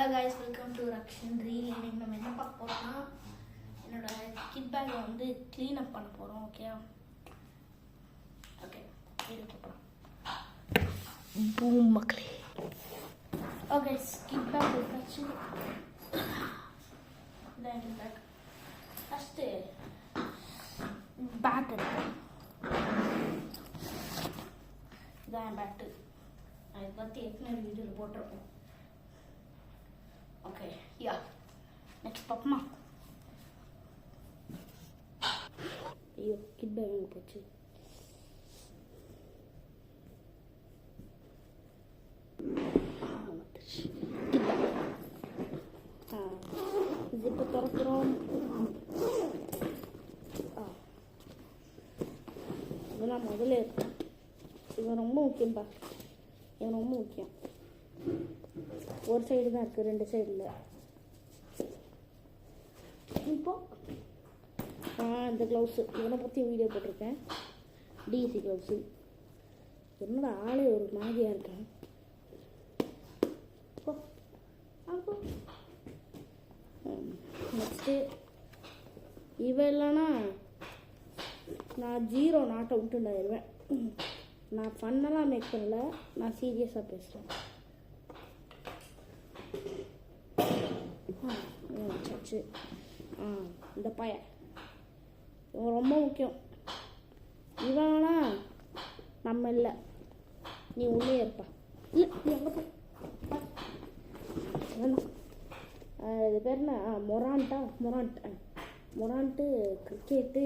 guys, welcome to Rakshan Reel. இன்னைக்கு நம்ம என்ன பார்க்க போறோம்னா என்னோட கிட் பேக் வந்து க்ளீன் அப் பண்ண போறோம். ஓகேயா? ஓகே, வீடியோ போலாம். பூம் மக்களே. ஓகே, கிட் பேக் எடுத்தாச்சு. இதான் கிட் பேக். ஃபர்ஸ்ட் பேட் எடுப்போம். இதான் பேட்டு. அதை பற்றி ஏற்கனவே வீடியோவில் போட்டிருக்கோம். ஓகே, யா நெக்ஸ்ட் பார்ப்போமா? ஐயோ, கிட் பேக் எங்கே போச்சு? கிட் பேக் ஜிப்பை திறக்கிறோம். இதெல்லாம் முதல்ல இருக்கும். இது ரொம்ப முக்கியம்பா. இது ரொம்ப முக்கியம். ஒரு சைடு தான் இருக்குது, ரெண்டு சைடு இல்லை. இப்போ இந்த க்ளவுஸு இதனை பற்றி வீடியோ போட்டிருக்கேன். DC gloves. என்னோட ஆளே ஒரு மாதிரியாக இருக்கேன். நெக்ஸ்ட்டு இவன் இல்லைன்னா நான் ஜீரோ நாட் அவுட்டுன்னு ஆயிடுவேன். நான் ஃபன்னெல்லாம் மேக் பண்ணல, நான் சீரியஸாக பேசுகிறேன். சச்சு இந்த பையன் இவன் ரொம்ப முக்கியம். இவனா நம்ம இல்லை, நீ உள்ளே இருப்பா. இல்லை, நீ எங்கே போ. இது பேர் என்ன? மொரான்ட்டு கிரிக்கெட்டு.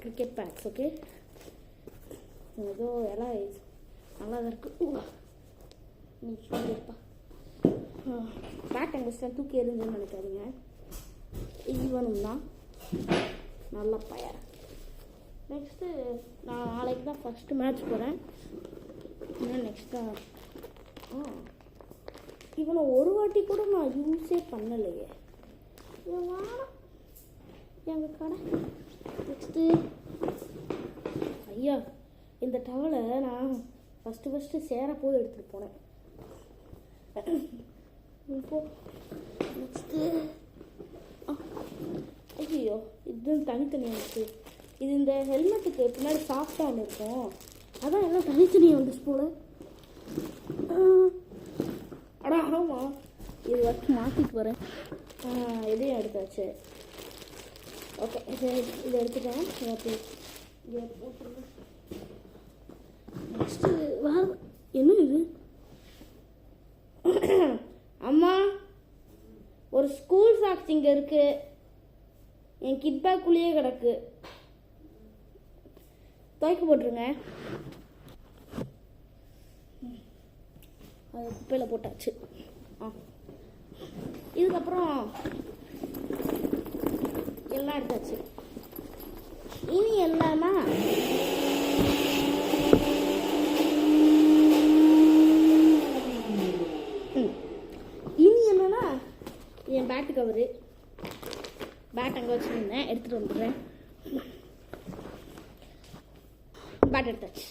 Cricket bags. ஓகே, ஏதோ எல்லாம் நல்லா தான் இருக்குது. நீ சொல்லி இருப்பா. பேட் அங்கஸ்டாக தூக்கி எறிஞ்சுன்னு நினைக்காதீங்க. ஈவனும் தான் நல்ல பையன். நெக்ஸ்ட்டு நான் நாளைக்கு தான் ஃபஸ்ட்டு மேட்ச் போகிறேன். இன்னும் நெக்ஸ்ட்டாக இவனை ஒரு வாட்டி கூட நான் யூஸே பண்ணலையே. இவன் வேணாம் எங்கள் கடை. நெக்ஸ்ட்டு ஐயா, இந்த டவலை நான் ஃபஸ்ட்டு சேர போய் எடுத்துகிட்டு போனேன். இப்போ நெக்ஸ்ட்டு ஐயோ, இது தனித்தனியாக இருக்குது. இது இந்த ஹெல்மெட்டுக்கு பின்னாடி சாஃப்டாக ஒன்று இருக்கும். அதான் எல்லாம் தனித்தனியாக வந்துச்சு போல். அடா ஆமாம், இது வரைக்கும் மாற்றிட்டு வரேன். இதையும் எடுத்தாச்சு. ஓகே, இதை எடுத்துட்டேன். ஓகே, இதை போட்டுருங்க. நெக்ஸ்ட்டு என்ன இது? அம்மா, ஒரு ஸ்கூல் சாக்ஸ் இங்கே இருக்கு. என் கிட் பேக்குள்ளேயே கிடக்கு. துவைக்க போட்டுருங்க. அது குப்பையில் போட்டாச்சு. இதுக்கப்புறம் எல்லாம் எடுத்தாச்சு. இனி எல்லாம்னா என் பேட்டு கவரு. பேட் அங்கே வச்சுருந்தேன், எடுத்துகிட்டு வந்துடுறேன். பேட் எடுத்தாச்சு.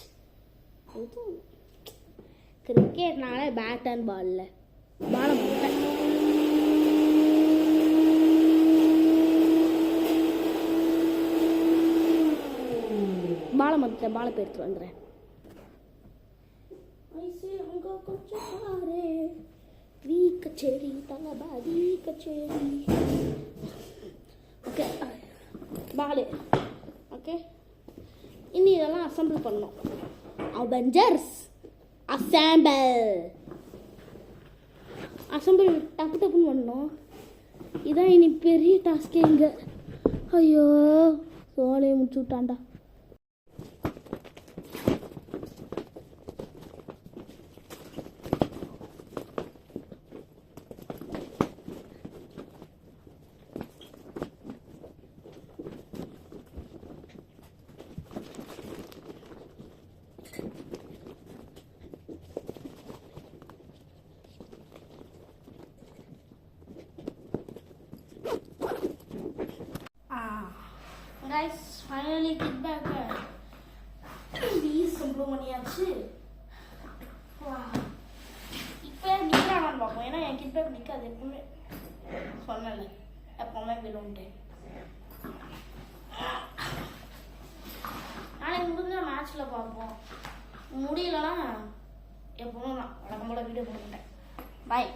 கிரிக்கெட்னால பேட் அண்ட் பாலில் பாலை மாட்டேன். பாலை மாட்டேன், பாலை போய் எடுத்துட்டு வந்துடுறேன். கச்சேரி தலபாதி கச்சேரி. ஓகே, பாலு. ஓகே, இனி இதெல்லாம் அசம்பிள் பண்ணோம். அவெஞ்சர்ஸ் அசம்பிள் டப்பு டப்புன்னு பண்ணோம். இதான் இனி பெரிய டாஸ்கே இங்கே. ஐயோ, சோலையை முடிச்சு விட்டான்டா. Guys, finally get back. Please, some money. இப்போ நீ தான் பார்ப்போம். ஏன்னா என் கிட்ட நிற்காது எப்பவுமே, சொன்னல எப்பவுமே விழுந்துட்டு. நாளைக்கு முடிஞ்சா மேட்ச்சில் பார்ப்போம், முடியலன்னா எப்பவும் நான் வழக்கம் போல் வீடியோ போட்டுக்கிட்டேன். பாய்.